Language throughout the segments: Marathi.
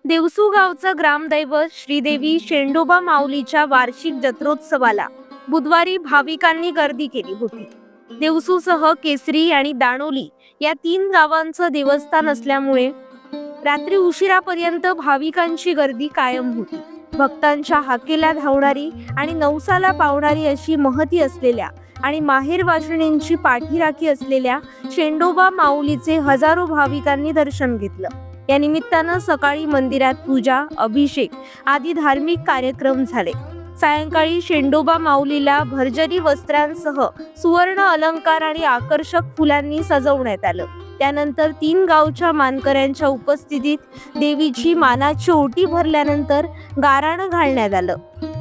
देवसू गावचं ग्रामदैवत श्रीदेवी शेंडोबा माऊलीच्या वार्षिक जत्रोत्सवाला बुधवारी भाविकांनी गर्दी केली होती. देवसूसह केसरी आणि दाणोली या 3 गावांचं देवस्थान असल्यामुळे रात्री उशिरापर्यंत भाविकांची गर्दी कायम होती. भक्तांच्या हाकेला धावणारी आणि नवसाला पावणारी अशी महती असलेल्या आणि माहेर वाशिणींची पाठीराखी असलेल्या शेंडोबा माऊलीचे हजारो भाविकांनी दर्शन घेतलं. या निमित्तानं सकाळी मंदिरात पूजा, अभिषेक आदी धार्मिक कार्यक्रम झाले. सायंकाळी शेंडोबा माऊलीला भरजरी वस्त्रांसह सुवर्ण अलंकार आणि आकर्षक फुलांनी सजवण्यात आलं. त्यानंतर 3 गावच्या मानकऱ्यांच्या उपस्थितीत देवीची मानाची ओटी भरल्यानंतर गाराणं घालण्यात आलं.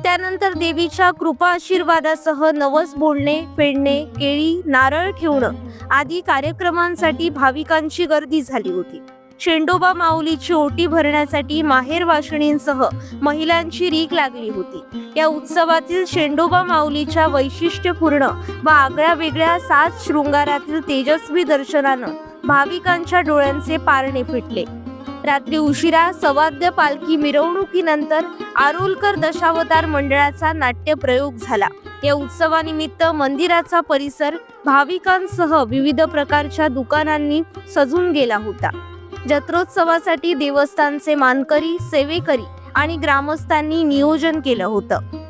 त्यानंतर देवीच्या कृपा आशीर्वादासह नवस बोलणे, फेडणे, केळी, नारळ ठेवणं आदी कार्यक्रमांसाठी भाविकांची गर्दी झाली होती. शेंडोबा माऊलीची ओटी भरण्यासाठी माहेर वाशिणींसह महिलांची रीघ लागली होती. या उत्सवातील शेंडोबा माऊलीच्या वैशिष्ट्यपूर्ण व आगळ्या वेगळ्या 7 शृंगारातील तेजस्वी दर्शनानं भाविकांच्या डोळ्यांचे पारणे फिटले. रात्री उशिरा सवाद्य पालखी मिरवणुकीनंतर आरोलकर दशावतार मंडळाचा नाट्य प्रयोग झाला. या उत्सवानिमित्त मंदिराचा परिसर भाविकांसह विविध प्रकारच्या दुकानांनी सजून गेला होता. जत्रोत्सवासाठी देवस्थानचे मानकरी, सेवेकरी आणि ग्रामस्थांनी नियोजन केलं होतं.